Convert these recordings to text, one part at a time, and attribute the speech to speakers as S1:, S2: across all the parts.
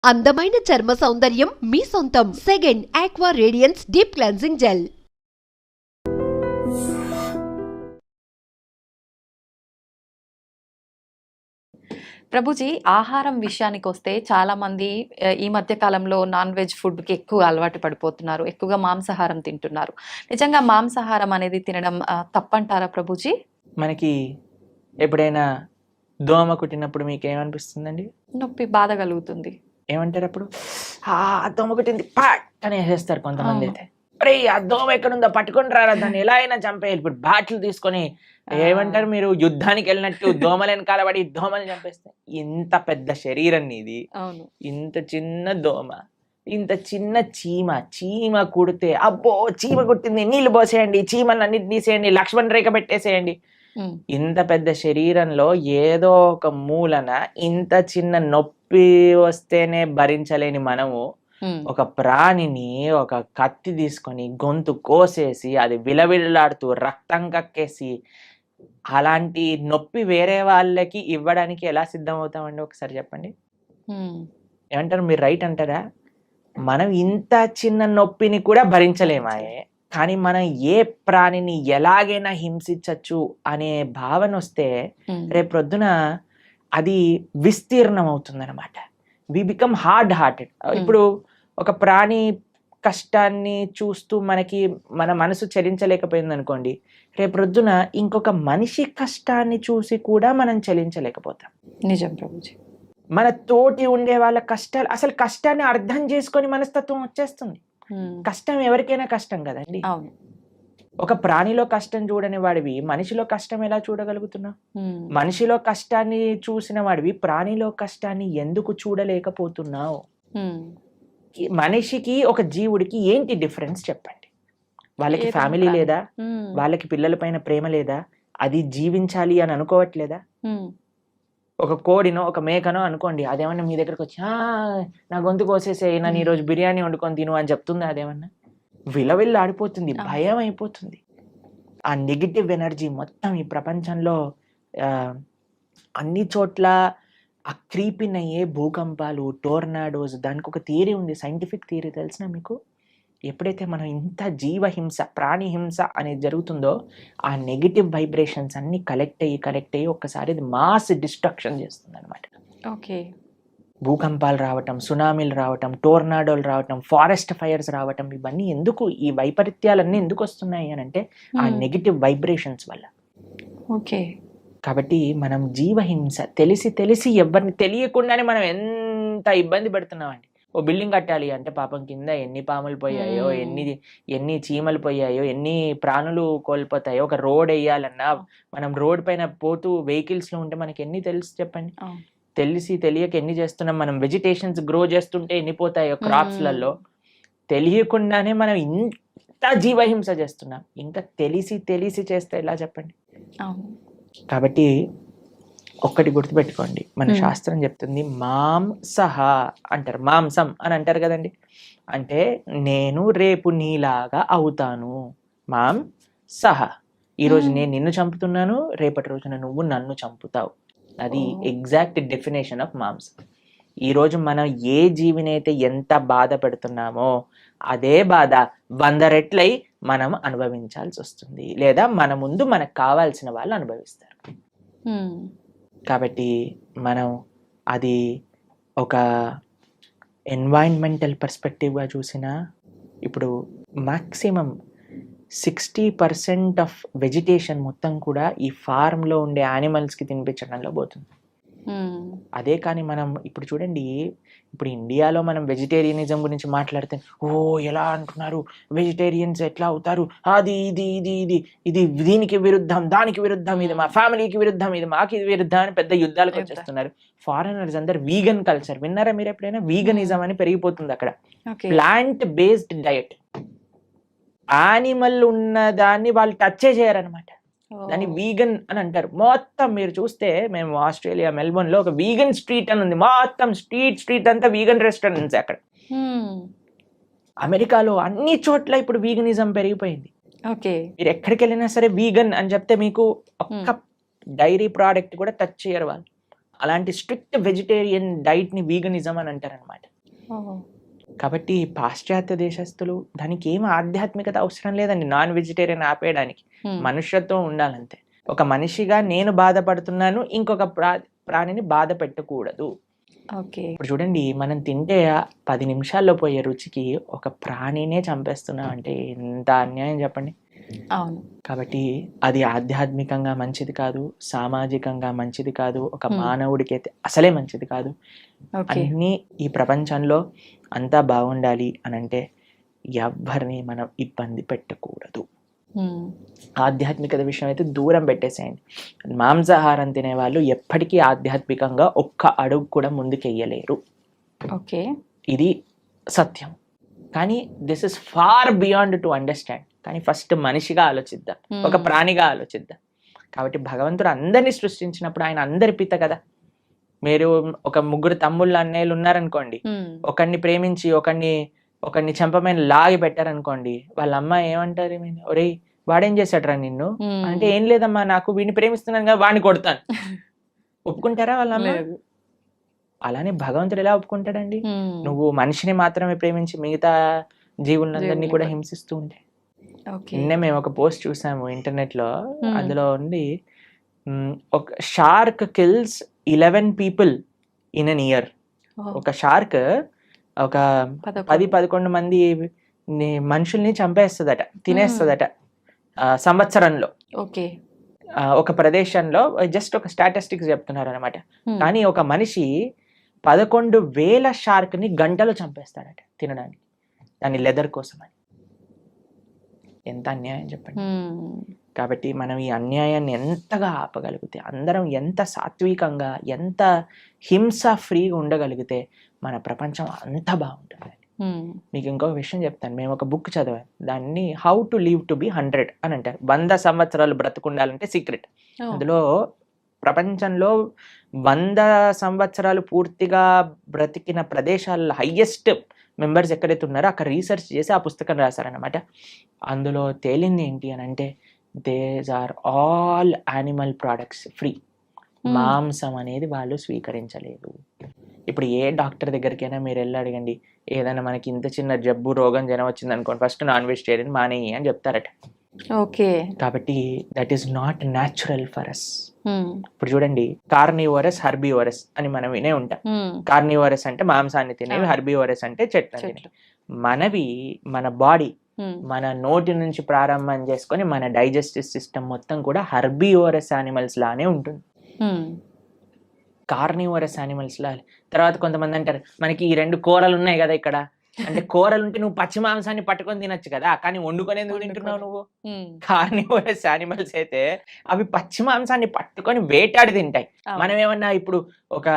S1: అందమైన చర్మ సౌందర్యం మీ సొంతం. Second aqua radiance deep cleansing gel.
S2: Prabhuji, ఆహారం విషయానికి వస్తే చాలా మంది ఈ మధ్య కాలంలో నాన్ వెజ్ ఫుడ్కి ఎక్కువ అలవాటు పడిపోతున్నారు, ఎక్కువగా మాంసాహారం తింటున్నారు. నిజంగా మాంసాహారం అనేది తినడం తప్పంటారా ప్రభుజీ?
S3: మనకి ఎప్పుడైనా దోమ కుట్టినప్పుడు మీకు ఏమనిపిస్తుందండి?
S2: నొప్పి, బాధ కలుగుతుంది.
S3: ఏమంటారు అప్పుడు? దోమ కుట్టింది పాట్ అని వేసేస్తారు కొంతమంది. అయితే అరే ఆ దోమ ఎక్కడుందో పట్టుకొని రారా, దాన్ని ఎలా అయినా చంపేయాలి. ఇప్పుడు బాట్లు తీసుకొని ఏమంటారు, మీరు యుద్ధానికి వెళ్ళినట్టు దోమలు వెనకాల పడి దోమలు చంపేస్తే. ఇంత పెద్ద శరీరం నీది, ఇంత చిన్న దోమ, ఇంత చిన్న చీమ కుడితే అబ్బో చీమ కుట్టింది, నీళ్లు పోసేయండి, చీమలు అన్నిటి తీసేయండి, లక్ష్మణ్ రేఖ పెట్టేసేయండి. ఇంత పెద్ద శరీరంలో ఏదో ఒక మూలన ఇంత చిన్న నొప్పి వస్తేనే భరించలేని మనము ఒక ప్రాణిని ఒక కత్తి తీసుకొని గొంతు కోసేసి అది విలవిల్లాడుతూ రక్తం కక్కేసి అలాంటి నొప్పి వేరే వాళ్ళకి ఇవ్వడానికి ఎలా సిద్ధం అవుతామండి? ఒకసారి చెప్పండి. ఏమంటారు మీరు? రైట్ అంటారా? మనం ఇంత చిన్న నొప్పిని కూడా భరించలేమాయే, కానీ మనం ఏ ప్రాణిని ఎలాగైనా హింసించచ్చు అనే భావన వస్తే రేపు ప్రొద్దున అది విస్తీర్ణం అవుతుంది అనమాట. We become hard hearted. ఇప్పుడు ఒక ప్రాణి కష్టాన్ని చూస్తూ మన మనసు చలించలేకపోయింది అనుకోండి, రేపు ప్రొద్దున ఇంకొక మనిషి కష్టాన్ని చూసి కూడా మనం చలించలేకపోతాం.
S2: నిజం ప్రభుజీ.
S3: మన తోటి ఉండే వాళ్ళ కష్టాలు, అసలు కష్టాన్ని అర్థం చేసుకొని మనస్తత్వం వచ్చేస్తుంది. కష్టం ఎవరికైనా కష్టం కదండి. ఒక ప్రాణిలో కష్టం చూడని వాడివి మనిషిలో కష్టం ఎలా చూడగలుగుతున్నావు? మనిషిలో కష్టాన్ని చూసిన వాడివి ప్రాణిలో కష్టాన్ని ఎందుకు చూడలేకపోతున్నావు? మనిషికి ఒక జీవుడికి ఏంటి డిఫరెన్స్ చెప్పండి? వాళ్ళకి ఫ్యామిలీ లేదా? వాళ్ళకి పిల్లల పైన ప్రేమ లేదా? అది జీవించాలి అని అనుకోవట్లేదా? ఒక కోడినో ఒక మేకనో అనుకోండి, అదేమన్నా మీ దగ్గరకు వచ్చి నా గొంతు కోసేసే, నన్ను ఈరోజు బిర్యానీ వండుకొని తిను అని చెప్తుంది. అదేమన్నా విలవిల్లు ఆడిపోతుంది, భయం అయిపోతుంది. ఆ నెగిటివ్ ఎనర్జీ మొత్తం ఈ ప్రపంచంలో అన్ని చోట్ల ఆ క్రీపిన్ అయ్యే భూకంపాలు, టోర్నాడోస్, దానికి ఒక థియరీ ఉంది, సైంటిఫిక్ థియరీ తెలిసిన మీకు? ఎప్పుడైతే మనం ఇంత జీవహింస, ప్రాణి హింస అనేది జరుగుతుందో ఆ నెగిటివ్ వైబ్రేషన్స్ అన్ని కలెక్ట్ అయ్యి ఒక్కసారి అది మాస్ డిస్ట్రక్షన్ చేస్తుంది అనమాట.
S2: ఓకే.
S3: భూకంపాలు రావటం, సునామీలు రావటం, టోర్నాడోలు రావటం, ఫారెస్ట్ ఫైర్స్ రావటం, ఇవన్నీ ఎందుకు, ఈ వైపరీత్యాలన్నీ ఎందుకు వస్తున్నాయి అని అంటే ఆ నెగిటివ్ వైబ్రేషన్స్ వల్ల.
S2: ఓకే. కాబట్టి
S3: మనం జీవహింస తెలిసి ఎవరిని తెలియకుండానే మనం ఎంత ఇబ్బంది పెడుతున్నామండి. ఓ బిల్డింగ్ కట్టాలి అంటే పాపం కింద ఎన్ని పాములు పోయాయో, ఎన్ని చీమలు పోయాయో, ఎన్ని ప్రాణులు కోల్పోతాయో. ఒక రోడ్ వేయాలన్నా మనం రోడ్ పైన పోతూ వెహికల్స్ లో ఉంటే మనకి ఎన్ని తెలుసు చెప్పండి? తెలియక ఎన్ని చేస్తున్నాం మనం. వెజిటేషన్స్ గ్రో చేస్తుంటే ఎన్ని పోతాయో క్రాప్స్ లలో. తెలియకుండానే మనం ఇంత జీవహింస చేస్తున్నాం. ఇంకా తెలిసి చేస్తే ఎలా చెప్పండి? కాబట్టి ఒక్కటి గుర్తుపెట్టుకోండి, మన శాస్త్రం చెప్తుంది మాంసహ అంటారు, మాంసం అని అంటారు కదండి. అంటే నేను రేపు నీలాగా అవుతాను. మాంసహ, ఈరోజు నేను నిన్ను చంపుతున్నాను, రేపటి రోజున నువ్వు నన్ను చంపుతావు. అది ఎగ్జాక్ట్ డెఫినేషన్ ఆఫ్ మాంసం. ఈరోజు మనం ఏ జీవినైతే ఎంత బాధ పెడుతున్నామో అదే బాధ 100 రెట్లై మనం అనుభవించాల్సి వస్తుంది, లేదా మన ముందు మనకు కావాల్సిన వాళ్ళు అనుభవిస్తారు. కాబట్టి మనం అది ఒక ఎన్వైరన్మెంటల్ పర్స్పెక్టివ్గా చూసినా, ఇప్పుడు మ్యాక్సిమం 60% ఆఫ్ వెజిటేషన్ మొత్తం కూడా ఈ ఫార్మ్లో ఉండే యానిమల్స్కి తినిపించడంలో పోతుంది. అదే కానీ మనం ఇప్పుడు చూడండి, ఇప్పుడు ఇండియాలో మనం వెజిటేరియనిజం గురించి మాట్లాడితే ఎలా అంటున్నారు, వెజిటేరియన్స్ ఎట్లా అవుతారు, అది ఇది ఇది ఇది ఇది దీనికి విరుద్ధం, దానికి విరుద్ధం, ఇది మా ఫ్యామిలీకి విరుద్ధం, ఇది మాకు ఇది విరుద్ధం అని పెద్ద యుద్ధాలకు వచ్చేస్తున్నారు. ఫారినర్స్ అందరు వీగన్ కల్చర్ విన్నారా మీరు ఎప్పుడైనా? వీగనిజం అని పెరిగిపోతుంది అక్కడ. ప్లాంట్ బేస్డ్ డయట్, యానిమల్ ఉన్న దాన్ని వాళ్ళు టచ్చే చేయరనమాట. దాన్ని వీగన్ అని అంటారు. మొత్తం మీరు చూస్తే, మేము ఆస్ట్రేలియా మెల్బోర్న్ లో ఒక వీగన్ స్ట్రీట్ అని ఉంది. మొత్తం స్ట్రీట్ అంతా వీగన్ రెస్టారెంట్స్ అక్కడ. అమెరికాలో అన్ని చోట్ల ఇప్పుడు వీగనిజం పెరిగిపోయింది. మీరు ఎక్కడికి వెళ్ళినా సరే వీగన్ అని చెప్తే మీకు ఒక్క డైరీ ప్రోడక్ట్ కూడా టచ్ చేయరు వాళ్ళు. అలాంటి స్ట్రిక్ట్ వెజిటేరియన్ డైట్ ని వీగనిజం అని అంటారు అనమాట. కాబట్టి పాశ్చాత్య దేశస్తులు దానికి ఏం ఆధ్యాత్మికత అవసరం లేదండి. నాన్ వెజిటేరియన్ ఆపేయడానికి మనుష్యత్వం ఉండాలంతే. ఒక మనిషిగా నేను బాధపడుతున్నాను, ఇంకొక ప్రాణిని బాధ పెట్టకూడదు.
S2: ఓకే.
S3: ఇప్పుడు చూడండి, మనం తింటే 10 నిమిషాల్లో పోయే రుచికి ఒక ప్రాణినే చంపేస్తున్నాం అంటే ఎంత అన్యాయం చెప్పండి.
S2: అవును.
S3: కాబట్టి అది ఆధ్యాత్మికంగా మంచిది కాదు, సామాజికంగా మంచిది కాదు, ఒక మానవుడికి అయితే అసలే మంచిది కాదు. అన్నీ ఈ ప్రపంచంలో అంతా బాగుండాలి అని అంటే ఎవ్వరిని మనం ఇబ్బంది పెట్టకూడదు. ఆధ్యాత్మికత విషయం అయితే దూరం పెట్టేసేయండి. మాంసాహారం తినే వాళ్ళు ఎప్పటికీ ఆధ్యాత్మికంగా ఒక్క అడుగు కూడా ముందుకెయ్యలేరు.
S2: ఓకే,
S3: ఇది సత్యం. కానీ this is far beyond to understand. కానీ ఫస్ట్ మనిషిగా ఆలోచిద్దాం, ఒక ప్రాణిగా ఆలోచిద్దాం. కాబట్టి భగవంతుడు అందరినీ సృష్టించినప్పుడు ఆయన అందరి పిత కదా. మీరు ఒక 3 తమ్ముళ్ళు అన్నయ్యలు ఉన్నారనుకోండి, ఒకరిని ప్రేమించి ఒకరిని చెంపమైన లాగి పెట్టారనుకోండి, వాళ్ళ అమ్మ ఏమంటారు, ఒరేయ్ వాడేం చేశాడరా నిన్ను అంటే, ఏం లేదమ్మా నాకు వీడిని ప్రేమిస్తున్నాను కదా వాడిని కొడతాను. ఒప్పుకుంటారా వాళ్ళ అమ్మ? అలానే భగవంతుడు ఎలా ఒప్పుకుంటాడండి? నువ్వు మనిషిని మాత్రమే ప్రేమించి మిగతా జీవులందరినీ కూడా హింసిస్తూ ఉంటే. నిన్న మేము ఒక పోస్ట్ చూసాము ఇంటర్నెట్ లో, అందులో ఉంది ఒక shark kills 11 people in an year. ఒక షార్క్ ఒక 10-11 మంది మనుషుల్ని చంపేస్తుందట, తినేస్తుందట సంవత్సరంలో.
S2: ఓకే,
S3: ఒక ప్రదేశంలో. జస్ట్ ఒక స్టాటిస్టిక్స్ చెప్తున్నారు అనమాట. కానీ ఒక మనిషి 11,000 షార్క్ ని గంటలో చంపేస్తాడట తినడానికి, దాని లెదర్ కోసం అని. ఎంత అన్యాయం చెప్పండి. కాబట్టి మనం ఈ అన్యాయాన్ని ఎంతగా ఆపగలిగితే, అందరం ఎంత సాత్వికంగా, ఎంత హింస ఫ్రీగా ఉండగలిగితే మన ప్రపంచం అంత బాగుంటుంది. మీకు ఇంకొక విషయం చెప్తాను. మేము ఒక బుక్ చదివాం, దాన్ని how to live to be 100 అని అంటారు. 100 సంవత్సరాలు బ్రతుకుండాలంటే సీక్రెట్. అందులో ప్రపంచంలో 100 సంవత్సరాలు పూర్తిగా బ్రతికిన ప్రదేశాల్లో హైయెస్ట్ మెంబర్స్ ఎక్కడైతే ఉన్నారో అక్కడ రీసెర్చ్ చేసి ఆ పుస్తకం రాశారనమాట. అందులో తేలింది ఏంటి అని అంటే, these are all animal products free. మాంసం అనేది వాళ్ళు స్వీకరించలేదు. ఇప్పుడు ఏ డాక్టర్ దగ్గరికైనా మీరు వెళ్ళి అడగండి, ఏదైనా మనకి ఇంత చిన్న జబ్బు రోగం జనం వచ్చింది అనుకోండి, ఫస్ట్ నాన్ వెజిటేరియన్ మానేయి అని చెప్తారట.
S2: ఓకే,
S3: కాబట్టి that is not natural for us. ఇప్పుడు చూడండి, కార్నివోరస్, హర్బివోరస్ అని మనం వినే ఉంటాం. కార్నివోరస్ అంటే మాంసాన్ని తినేవి, హర్బివోరస్ అంటే చెట్లు తినేవి. మనవి మన బాడీ మన నోటి నుంచి ప్రారంభం చేసుకొని మన డైజెస్టివ్ సిస్టమ్ మొత్తం కూడా హర్బివోరస్ యానిమల్స్ లానే ఉంటుంది, కార్నివోరస్ యానిమల్స్ లా. తర్వాత కొంతమంది అంటారు, మనకి ఈ 2 కూరలు ఉన్నాయి కదా ఇక్కడ అంటే, కూరలు ఉంటే నువ్వు పచ్చి మాంసాన్ని పట్టుకొని తినొచ్చు కదా, కానీ వండుకొని ఎందుకు తింటున్నావు నువ్వు? కార్నివోరస్ యానిమల్స్ అయితే అవి పచ్చి మాంసాన్ని పట్టుకొని వేటాడి తింటాయి. మనం ఏమన్నా ఇప్పుడు ఒక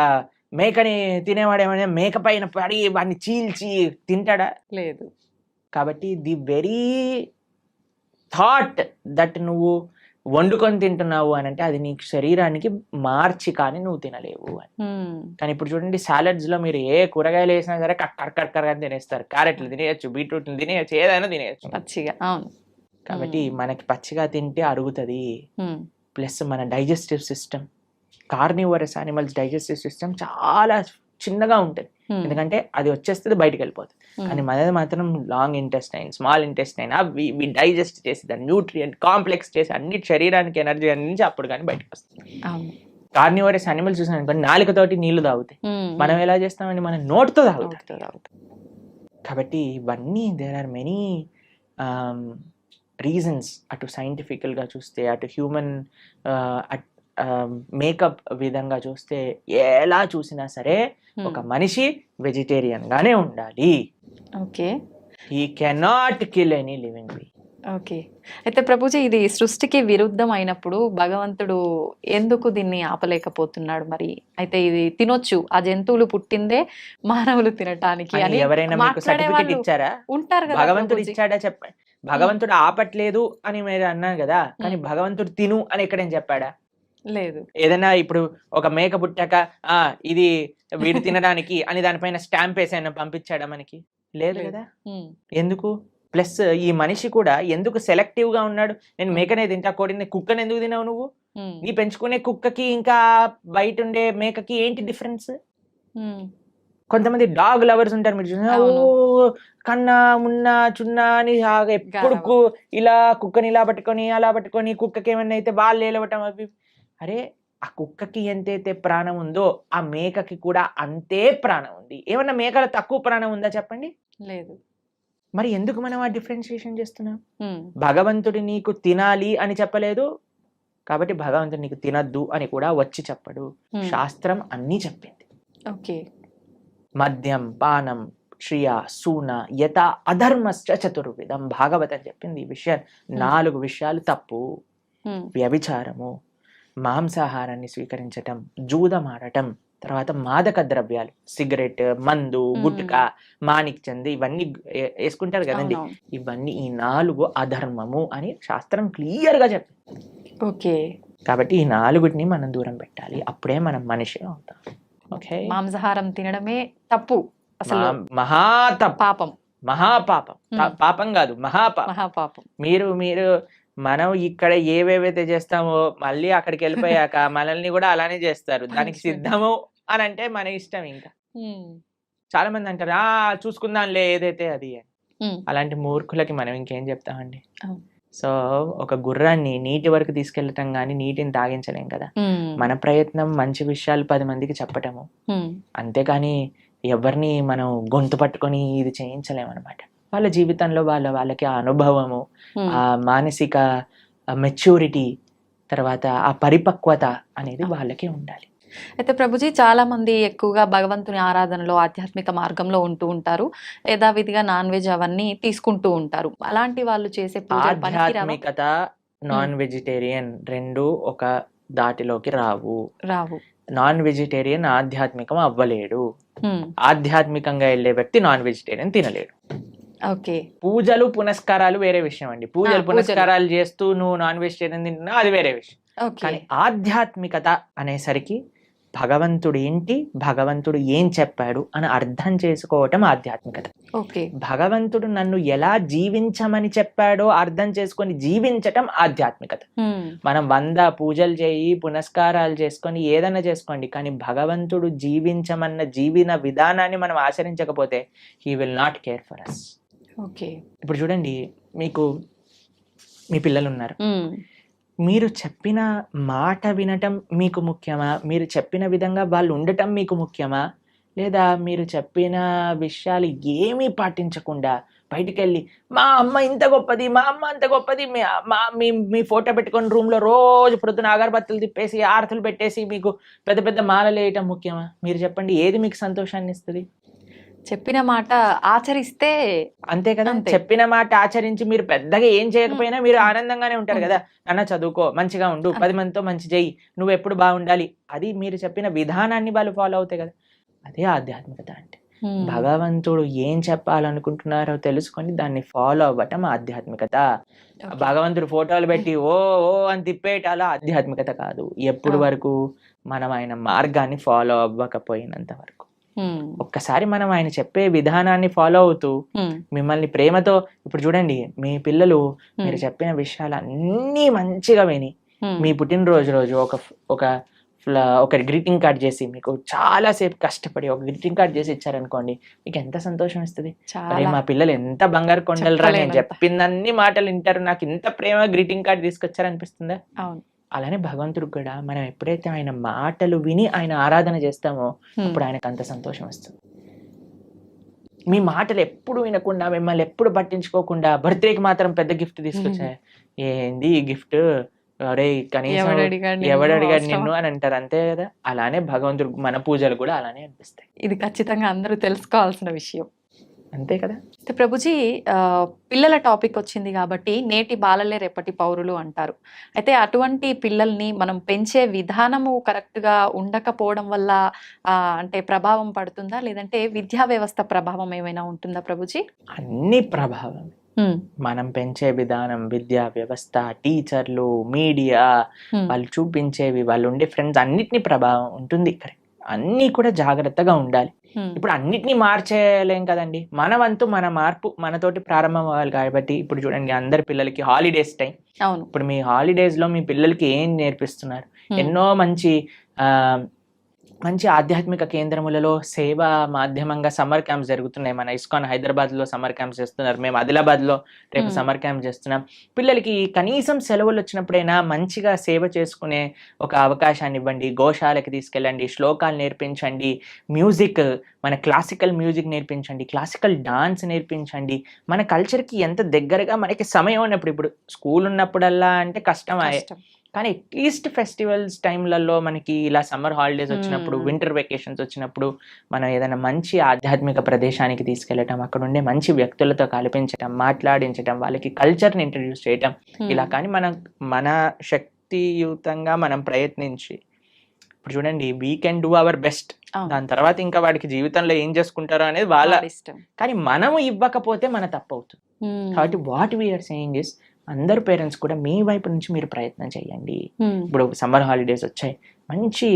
S3: మేకని తినేవాడు ఏమన్నా మేక పైన పడి వాడిని చీల్చి తింటాడా?
S2: లేదు.
S3: కాబట్టి ది వెరీ థాట్ దట్ నువ్వు వండుకొని తింటున్నావు అని అంటే అది నీకు శరీరానికి మార్చి కానీ నువ్వు తినలేవు అని. కానీ ఇప్పుడు చూడండి, సాలడ్స్ లో మీరు ఏ కూరగాయలు వేసినా సరే కక్కర్ అని తినేస్తారు. క్యారెట్లు తినేయచ్చు, బీట్రూట్లు తినేయచ్చు, ఏదైనా తినేయచ్చు పచ్చిగా. అవును. కాబట్టి మనకి పచ్చిగా తింటే అరుగుతుంది. ప్లస్ మన digestive system, carnivorous animals digestive system చాలా చిన్నగా ఉంటుంది, ఎందుకంటే అది వచ్చేస్తుంది బయటకు వెళ్ళిపోతుంది. కానీ మనది మాత్రం లాంగ్ ఇంటెస్టైన్, స్మాల్ ఇంటెస్టైన్, అవి డైజెస్ట్ చేసి దాన్ని న్యూట్రియంట్ కాంప్లెక్స్ చేసి అన్ని శరీరానికి ఎనర్జీ అందించి అప్పుడు కానీ బయటకు వస్తుంది. కార్నివోరస్ యానిమల్స్ చూసాను నాలుకతోటి నీళ్లు తాగుతాయి, మనం ఎలా చేస్తామండి, మనం నోటితో తాగుతాం. కాబట్టి ఇవన్నీ దేర్ ఆర్ మెనీ రీజన్స్. అటు సైంటిఫికల్గా చూస్తే, అటు హ్యూమన్ మేకప్ విధంగా చూస్తే, ఎలా చూసినా సరే ఒక మనిషి వెజిటేరియన్ గానే ఉండాలి.
S2: Okay,
S3: he cannot kill any living being.
S2: Okay, అయితే ప్రభుజీ ఇది సృష్టికి విరుద్ధం అయినప్పుడు భగవంతుడు ఎందుకు దీన్ని ఆపలేకపోతున్నాడు మరి? అయితే ఇది తినొచ్చు, ఆ జంతువులు పుట్టిందే మానవులు తినటానికి అని
S3: ఎవరైనా మీకు సర్టిఫికెట్ ఇచ్చారా?
S2: ఉంటారు కదా,
S3: భగవంతుడు ఇచ్చాడా చెప్పండి. భగవంతుడు ఆపట్లేదు అని మీరు అన్నారు కదా, కానీ భగవంతుడు తిను అని ఎక్కడేం చెప్పాడా?
S2: లేదు.
S3: ఏదైనా ఇప్పుడు ఒక మేక పుట్టాక ఇది వీడు తినడానికి అని దానిపైన స్టాంప్ వేసి ఆయన పంపించాడా మనకి? లేదు కదా. ఎందుకు? ప్లస్ ఈ మనిషి కూడా ఎందుకు సెలెక్టివ్ గా ఉన్నాడు? నేను మేకనే తింటా, కోడిని, కుక్కని ఎందుకు తినావు నువ్వు? నీ పెంచుకునే కుక్కకి ఇంకా బయట ఉండే మేకకి ఏంటి డిఫరెన్స్? కొంతమంది డాగ్ లవర్స్ ఉంటారు, మీరు చూసిన ఓ
S2: అవును.
S3: కన్నా మున్నా చున్నా అని ఎప్పుడు
S2: గారాబం.
S3: ఇలా కుక్కని ఇలా పట్టుకొని అలా పట్టుకొని కుక్కకి ఏమన్నా అయితే వాళ్ళు ఏలవటం అవి. అరే ఆ కుక్కకి ఎంతైతే ప్రాణం ఉందో ఆ మేకకి కూడా అంతే ప్రాణం ఉంది. ఏమన్నా మేకల తక్కువ ప్రాణం ఉందా చెప్పండి?
S2: లేదు.
S3: మరి ఎందుకు మనం ఆ డిఫరెన్షియేషన్ చేస్తున్నాం?
S2: హ్మ్.
S3: భగవంతుడు నీకు తినాలి అని చెప్పలేదు, కాబట్టి భగవంతుడు నీకు తినద్దు అని కూడా వచ్చి చెప్పడు.
S2: హ్మ్.
S3: శాస్త్రం అన్నీ చెప్పింది.
S2: ఓకే.
S3: మద్యం పానం శ్రియ సూన యత అధర్మశ్చ చతుర్విధం. భాగవతం చెప్పింది ఈ విషయాలు. 4 విషయాలు తప్పు.
S2: హ్మ్.
S3: వ్యభిచారము, మాంసాహారాన్ని స్వీకరించటం, జూదమాడటం, తర్వాత మాదక ద్రవ్యాలు, సిగరెట్, మందు, గుట్కా, మాణిక్ చంద్ ఇవన్నీ వేసుకుంటారు కదండి.
S2: అవునవును.
S3: ఇవన్నీ ఈ 4 అధర్మము అని శాస్త్రం క్లియర్ గా చెప్పింది.
S2: ఓకే.
S3: కాబట్టి ఈ 4ని మనం దూరం పెట్టాలి, అప్పుడే మనం మనిషి అవుతాం. ఓకే,
S2: మాంసాహారం తినడమే తప్పు, అసలు
S3: మహాతప్
S2: పాపం,
S3: మహాపాపం. పాపం కాదు, మహాపాపం.
S2: మహాపాపం.
S3: మీరు మనం ఇక్కడ ఏవేవైతే చేస్తామో మళ్ళీ అక్కడికి వెళ్ళిపోయాక మనల్ని కూడా అలానే చేస్తారు. దానికి సిద్ధము అని అంటే మన ఇష్టం. ఇంకా చాలా మంది అంటారు చూసుకుందాంలే ఏదైతే అది అని. అలాంటి మూర్ఖులకి మనం ఇంకేం చెప్తామండి? సో ఒక గుర్రాన్ని నీటి వరకు తీసుకెళ్ళటం కానీ నీటిని తాగించలేం కదా. మన ప్రయత్నం మంచి విషయాలు 10 మందికి చెప్పటము, అంతేకాని ఎవరిని మనం గొంతు పట్టుకొని ఇది చేయించలేమన్నమాట. వాళ్ళ జీవితంలో వాళ్ళకి ఆ అనుభవము, ఆ మానసిక మెచ్యూరిటీ, తర్వాత ఆ పరిపక్వత అనేది వాళ్ళకే ఉండాలి.
S2: అయితే ప్రభుజీ, చాలా మంది ఎక్కువగా భగవంతుని ఆరాధనలో ఆధ్యాత్మిక మార్గంలో ఉంటూ ఉంటారు, యథావిధిగా నాన్ వెజ్ అవన్నీ తీసుకుంటూ ఉంటారు. అలాంటి వాళ్ళు చేసే
S3: ఆధ్యాత్మికత నాన్ వెజిటేరియన్ రెండు ఒక దాటిలోకి రావు. నాన్ వెజిటేరియన్ ఆధ్యాత్మికం అవ్వలేడు. ఆధ్యాత్మికంగా వెళ్ళే వ్యక్తి నాన్ వెజిటేరియన్ తినలేడు.
S2: ఓకే.
S3: పూజలు పునస్కారాలు వేరే విషయం అండి. పూజలు పునస్కారాలు చేస్తూ నువ్వు నాన్ వెజిటేరియన్ తింటున్నా అది వేరే విషయం. కానీ ఆధ్యాత్మికత అనేసరికి భగవంతుడు ఏంటి, భగవంతుడు ఏం చెప్పాడు అని అర్థం చేసుకోవటం ఆధ్యాత్మికత. భగవంతుడు నన్ను ఎలా జీవించమని చెప్పాడో అర్థం చేసుకొని జీవించటం ఆధ్యాత్మికత. మనం 100 పూజలు చేయి, పునస్కారాలు చేసుకొని ఏదైనా చేసుకోండి, కానీ భగవంతుడు జీవించమన్న జీవన విధానాన్ని మనం ఆచరించకపోతే he will not care for us. ఇప్పుడు చూడండి, మీకు మీ పిల్లలు ఉన్నారు, మీరు చెప్పిన మాట వినటం మీకు ముఖ్యమా? మీరు చెప్పిన విధంగా వాళ్ళు ఉండటం మీకు ముఖ్యమా? లేదా మీరు చెప్పిన విషయాలు ఏమీ పాటించకుండా బయటికి వెళ్ళి మా అమ్మ ఇంత గొప్పది, మా అమ్మ అంత గొప్పది, మీ ఫోటో పెట్టుకొని రూమ్లో రోజు ప్రొద్దున అగరబత్తులు తిప్పేసి ఆరతులు పెట్టేసి మీకు పెద్ద పెద్ద మాలలు వేయటం ముఖ్యమా? మీరు చెప్పండి, ఏది మీకు సంతోషాన్ని ఇస్తుంది?
S2: చెప్పిన మాట ఆచరిస్తే
S3: అంతే కదా. చెప్పిన మాట ఆచరించి మీరు పెద్దగా ఏం చేయకపోయినా మీరు ఆనందంగానే ఉంటారు కదా. నాన్న చదువుకో, మంచిగా ఉండు, 10 మందితో మంచి చెయ్యి, నువ్వు ఎప్పుడు బాగుండాలి, అది మీరు చెప్పిన విధానాన్ని వాళ్ళు ఫాలో అవుతాయి కదా. అదే ఆధ్యాత్మికత అంటే. భగవంతుడు ఏం చెప్పాలనుకుంటున్నారో తెలుసుకొని దాన్ని ఫాలో అవ్వటం ఆధ్యాత్మికత. భగవంతుడు ఫోటోలు పెట్టి ఓ ఓ అని తిప్పేటాల ఆధ్యాత్మికత కాదు. ఎప్పుడు వరకు మనం ఆయన మార్గాన్ని ఫాలో అవ్వకపోయినంత వరకు. ఒక్కసారి మనం ఆయన చెప్పే విధానాన్ని ఫాలో అవుతూ మిమ్మల్ని ప్రేమతో, ఇప్పుడు చూడండి, మీ పిల్లలు మీరు చెప్పిన విషయాలు అన్నీ మంచిగా విని మీ పుట్టినరోజు రోజు ఒక గ్రీటింగ్ కార్డ్ చేసి మీకు చాలా సేపు కష్టపడి ఒక గ్రీటింగ్ కార్డ్ చేసి ఇచ్చారనుకోండి, మీకు ఎంత సంతోషం ఇస్తుంది. అరే మా పిల్లలు ఎంత బంగారు కొండలరా, నేను చెప్పిందన్ని మాటలు వింటారు, నాకు ఇంత ప్రేమ గ్రీటింగ్ కార్డ్ తీసుకొచ్చారనిపిస్తుందా? అలానే భగవంతుడు కూడా మనం ఎప్పుడైతే ఆయన మాటలు విని ఆయన ఆరాధన చేస్తామో అప్పుడు ఆయనకు అంత సంతోషం వస్తుంది. మీ మాటలు ఎప్పుడు వినకుండా, మిమ్మల్ని ఎప్పుడు పట్టించుకోకుండా బర్త్డేకి మాత్రం పెద్ద గిఫ్ట్ తీసుకొచ్చాయి, ఏంది ఈ గిఫ్ట్, అరే కనీసం ఎవడడిగాడు నిన్ను అని అంటారు, అంతే కదా. అలానే భగవంతుడు మన పూజలు కూడా అలానే అనిపిస్తాయి.
S2: ఇది ఖచ్చితంగా అందరూ తెలుసుకోవాల్సిన విషయం,
S3: అంతే కదా.
S2: ప్రభుజీ, పిల్లల టాపిక్ వచ్చింది కాబట్టి నేటి బాలలే రేపటి పౌరులు అంటారు. అయితే అటువంటి పిల్లల్ని మనం పెంచే విధానము కరెక్ట్గా ఉండకపోవడం వల్ల అంటే ప్రభావం పడుతుందా, లేదంటే విద్యా వ్యవస్థ ప్రభావం ఏమైనా ఉంటుందా ప్రభుజీ?
S3: అన్ని ప్రభావం. మనం పెంచే విధానం, విద్యా వ్యవస్థ, టీచర్లు, మీడియా, వాళ్ళు చూపించేవి, వాళ్ళు ఉండే ఫ్రెండ్స్, అన్నిటినీ ప్రభావం ఉంటుంది. అన్నీ కూడా జాగ్రత్తగా ఉండాలి. ఇప్పుడు అన్నిటినీ మార్చేయలేం కదండి. మన వంతు మన మార్పు మనతోటి ప్రారంభం అవ్వాలి. కాబట్టి ఇప్పుడు చూడండి, అందరి పిల్లలకి హాలిడేస్ టైం. ఇప్పుడు మీ హాలిడేస్ లో మీ పిల్లలకి ఏం నేర్పిస్తున్నారు? ఎన్నో మంచి మంచి ఆధ్యాత్మిక కేంద్రములలో సేవా మాధ్యమంగా సమ్మర్ క్యాంప్స్ జరుగుతున్నాయి. మన ఇస్కాన్ హైదరాబాద్లో సమ్మర్ క్యాంప్స్ చేస్తున్నారు, మేము ఆదిలాబాద్లో రేపు సమ్మర్ క్యాంప్ చేస్తున్నాం. పిల్లలకి కనీసం సెలవులు వచ్చినప్పుడైనా మంచిగా సేవ చేసుకునే ఒక అవకాశాన్ని ఇవ్వండి. గోశాలకి తీసుకెళ్ళండి, శ్లోకాలు నేర్పించండి, మ్యూజిక్, మన క్లాసికల్ మ్యూజిక్ నేర్పించండి, క్లాసికల్ డాన్స్ నేర్పించండి. మన కల్చర్కి ఎంత దగ్గరగా మనకి సమయం ఉన్నప్పుడు, ఇప్పుడు స్కూల్ ఉన్నప్పుడల్లా అంటే కష్టమే, కానీ అట్లీస్ట్ ఫెస్టివల్స్ టైంలలో మనకి ఇలా సమ్మర్ హాలిడేస్ వచ్చినప్పుడు, వింటర్ వెకేషన్స్ వచ్చినప్పుడు మనం ఏదైనా మంచి ఆధ్యాత్మిక ప్రదేశానికి తీసుకెళ్ళటం, అక్కడ ఉండే మంచి వ్యక్తులతో కల్పించటం, మాట్లాడించటం, వాళ్ళకి కల్చర్ని ఇంట్రడ్యూస్ చేయటం, ఇలా కానీ మన శక్తియుతంగా మనం ప్రయత్నించి, ఇప్పుడు చూడండి we can do our best. దాని తర్వాత ఇంకా వాడికి జీవితంలో ఏం చేసుకుంటారో అనేది వాళ్ళ
S2: ఇష్టం.
S3: కానీ మనము ఇవ్వకపోతే మన తప్పు అవుతుంది. కాబట్టి వాట్ వీఆర్ సేయింగ్ ఇస్, అందరు పేరెంట్స్ కూడా మీ వైపు నుంచి మీరు ప్రయత్నం చేయండి. ఇప్పుడు సమ్మర్ హాలిడేస్ వచ్చాయి, మంచి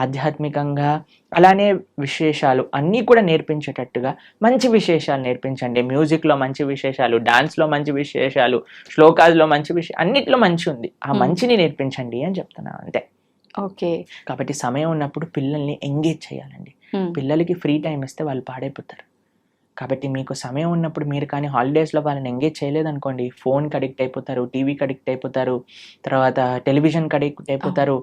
S3: ఆధ్యాత్మికంగా అలానే విశేషాలు అన్నీ కూడా నేర్పించేటట్టుగా మంచి విశేషాలు నేర్పించండి. మ్యూజిక్లో మంచి విశేషాలు, డాన్స్లో మంచి విశేషాలు, శ్లోకాల్లో మంచి విషయం, అన్నిట్లో మంచి ఉంది, ఆ మంచిని నేర్పించండి అని చెప్తున్నాను అంతే.
S2: ఓకే.
S3: కాబట్టి సమయం ఉన్నప్పుడు పిల్లల్ని ఎంగేజ్ చేయాలండి. పిల్లలకి ఫ్రీ టైం ఇస్తే వాళ్ళు పాడైపోతారు. కాబట్టి మీకు సమయం ఉన్నప్పుడు మీరు కానీ హాలిడేస్లో వాళ్ళని ఎంగేజ్ చేయలేదనుకోండి, ఫోన్కి అడిక్ట్ అయిపోతారు, టీవీకి అడిక్ట్ అయిపోతారు, తర్వాత టెలివిజన్కి అడిక్ట్ అయిపోతారు.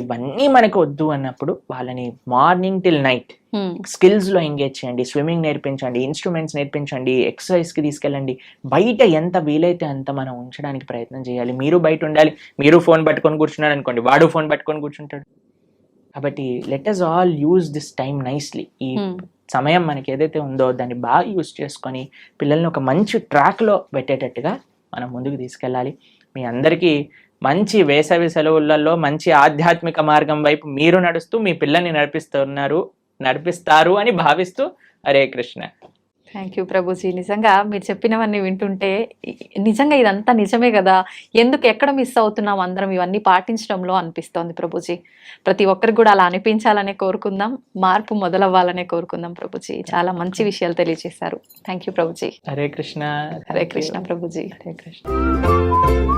S3: ఇవన్నీ మనకు వద్దు అన్నప్పుడు వాళ్ళని మార్నింగ్ టిల్ నైట్ స్కిల్స్లో ఎంగేజ్ చేయండి. స్విమ్మింగ్ నేర్పించండి, ఇన్స్ట్రుమెంట్స్ నేర్పించండి, ఎక్సర్సైజ్కి తీసుకెళ్ళండి. బయట ఎంత వీలైతే అంత మనం ఉంచడానికి ప్రయత్నం చేయాలి. మీరు బయట ఉండాలి. మీరు ఫోన్ పట్టుకొని కూర్చున్నాడు అనుకోండి, వాడు ఫోన్ పట్టుకొని కూర్చుంటాడు. కాబట్టి let us all use this time nicely. ఈ సమయం మనకి ఏదైతే ఉందో దాన్ని బాగా యూజ్ చేసుకొని పిల్లల్ని ఒక మంచి ట్రాక్లో పెట్టేటట్టుగా మనం ముందుకు తీసుకెళ్ళాలి. మీ అందరికీ మంచి వేసవి సెలవులలో మంచి ఆధ్యాత్మిక మార్గం వైపు మీరు నడుస్తూ మీ పిల్లల్ని నడిపిస్తారు అని భావిస్తూ, హరే కృష్ణ.
S2: Thank you Prabhuji. నిజంగా మీరు చెప్పినవన్నీ వింటుంటే నిజంగా ఇదంతా నిజమే కదా, ఎందుకు ఎక్కడ మిస్ అవుతున్నాం అందరం ఇవన్నీ పాటించడంలో అనిపిస్తోంది ప్రభుజీ. ప్రతి ఒక్కరికి కూడా అలా అనిపించాలనే కోరుకుందాం, మార్పు మొదలవ్వాలనే కోరుకుందాం ప్రభుజీ. చాలా మంచి విషయాలు తెలియజేశారు. Thank you Prabhuji.
S3: హరే కృష్ణ.
S2: హరే కృష్ణ ప్రభుజీ.
S3: హరే కృష్ణ.